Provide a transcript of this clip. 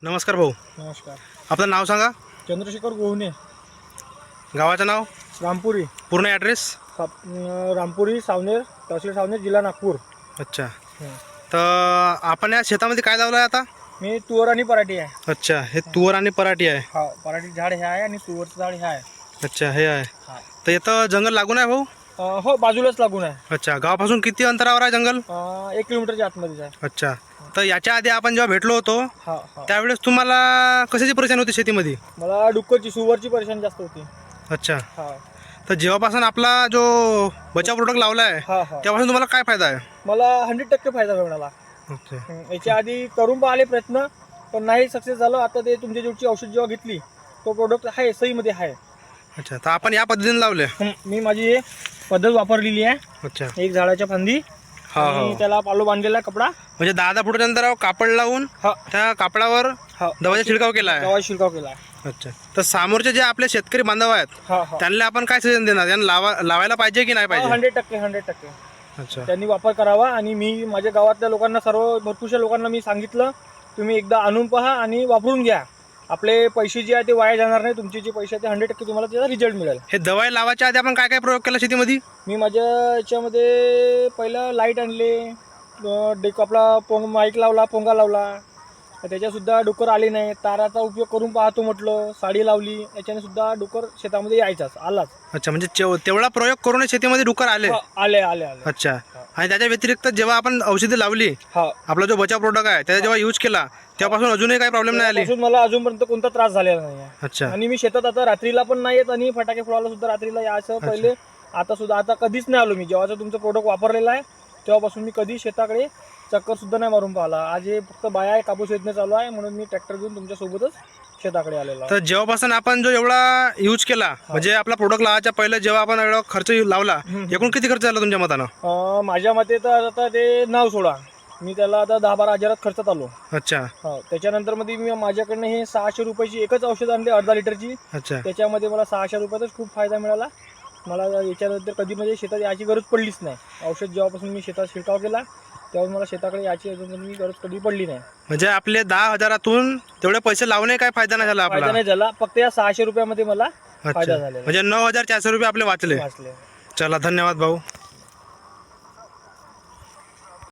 नमस्कार भाऊ, नमस्कार. आपलं नाव सांगा. चंद्रशेखर गोहणे, गावाचं नाव, रामपुरी. पूर्ण ॲड्रेस. रामपुरी, सावनेर, तहसील सावनेर, जिल्हा नागपूर. अच्छा, हं. तर आपण या शेतामध्ये काय लावलं आहे आता? मी तुवर आणि पराठी आहे. अच्छा, हे तुवर आणि पराठी आहे. हा, पराठी झाड हे आहे आणि तुवरचं झाड हे आहे. अच्छा, हे आहे. हा. तर इथं जंगल लागून आहे भाऊ? हो, बाजूलाच लागून आहे. अच्छा, गावापासून किती अंतरावर आहे जंगल? 1 किलोमीटरच्या आतमध्येच आहे. अच्छा, तर याच्या आधी आपण जेव्हा भेटलो होतो हा हा. त्यावेळेस तुम्हाला कशाची परेशानी होती शेतीमध्ये? मला डुक्करची, सुवरची परेशानी जास्त होती. अच्छा, हा तर जेव्हापासून आपला जो बचाव प्रोडक्ट लावला आहे हा हा. तेव्हापासून तुम्हाला काय फायदा आहे? मला 100% फायदा मिळाला. ओके. याच्या आधी करून पाहिले प्रयत्न, पण नाही सक्सेस झालं. आता ते तुमच्या जेवढची औषध जेव्हा घेतली, तो प्रोडक्ट आहे, सहीमध्ये आहे. अच्छा, तर आपण या पद्धतीने लावले. मी माझी हे पद्धत वापरलेली आहे. अच्छा, एक झाडाच्या फांदी हा आणि हा, त्याला पालो बांधलेला आहे, कपडा. म्हणजे 10 फुटाच्या अंतरावर कापड लावून हा त्या कापडावर हा. दवाचा छिडकाव केला आहे. गव्हाचा शिरकाव केला आहे. अच्छा, तर समोरचे जे आपले शेतकरी बांधव आहेत हा हा. त्यांना आपण काय सजेशन देणार? यांना लावायला पाहिजे की नाही पाहिजे? 100%. अच्छा, त्यांनी वापर करावा. आणि मी माझ्या गावातल्या लोकांना, सर्व भरपूरशा लोकांना मी सांगितलं, तुम्ही एकदा आणून पहा आणि वापरून घ्या. आपले पैसे जे आहे ते वाया जाणार नाही. तुमचे जे पैसे आहेत ते 100% तुम्हाला त्याचा रिझल्ट मिळेल. हे दवाई लावायच्या आधी आपण काय काय प्रयोग केला शेतीमध्ये? मी माझ्या याच्यामध्ये पहिलं लाईट आणले, आपला माईक लावला, पोंगा लावला. त्याच्यासुद्धा डुक्कर आले नाही. ताराचा उपयोग करून पाहतो म्हटलं, साडी लावली, याच्याने सुद्धा डुक्कर शेतामध्ये यायचाच, आलाच. अच्छा, म्हणजे तेवढा प्रयोग करून शेतीमध्ये डुक्कर आले? आले आले आले. अच्छा, आणि त्याच्या व्यतिरिक्त जेव्हा आपण औषधी लावली, हा, आपला जो बचाव प्रोडक्ट आहे त्याचा जेव्हा यूज केला तेव्हापासून अजूनही काही प्रॉब्लेम नाही आली? त्यापासून मला अजूनपर्यंत कोणता त्रास झालेला नाही आहे. अच्छा, आणि मी शेतात आता रात्रीला पण नाही येत आणि फटाके फोडायला सुद्धा रात्रीला यायचं पहिले. आता सुद्धा आता कधीच नाही आलो मी. जेव्हाचं तुमचं प्रोडक्ट वापरलेलं आहे तेव्हापासून मी कधी शेताकडे चक्कर सुद्धा नाही मारून पाहिला. आज हे फक्त बाया आहे, कापूस वेचणे चालू आहे, म्हणून मी ट्रॅक्टर घेऊन तुमच्या सोबतच शेताकडे आलेलो आहे. तर जेव्हापासून आपण जो एवढा यूज केला, म्हणजे आपला प्रोडक्ट लावायच्या पहिले जेव्हा आपण एवढा खर्च लावला, एकूण किती खर्च झाला तुमच्या मतानं? माझ्या मते तर आता ते नाव सोडा. मी त्याला आता 10-12 हजारात खर्चात आलो. अच्छा, हो, त्याच्यानंतर मध्ये मी माझ्याकडनं हे 600 रुपयाची एकच औषध आणले, अर्धा लिटरची. अच्छा, त्याच्यामध्ये मला 600 रुपयातच खूप फायदा मिळाला. मला याच्यानंतर कधी म्हणजे शेतात याची गरज पडलीच नाही. औषध जेव्हापासून मी शेतात शिरकाव केला तेव्हा मला शेताकडे याची अजून गरज कधी पडली नाही. म्हणजे आपले 10,000तून तेवढे पैसे लावणे काय फायदा नाही झाला फायदा आपला? नाही झाला. फक्त या 600 रुपयामध्ये मला अच्छा, फायदा झालेला म्हणजे 9,400 रुपये आपले वाचले. वाचले. चला, धन्यवाद भाऊ.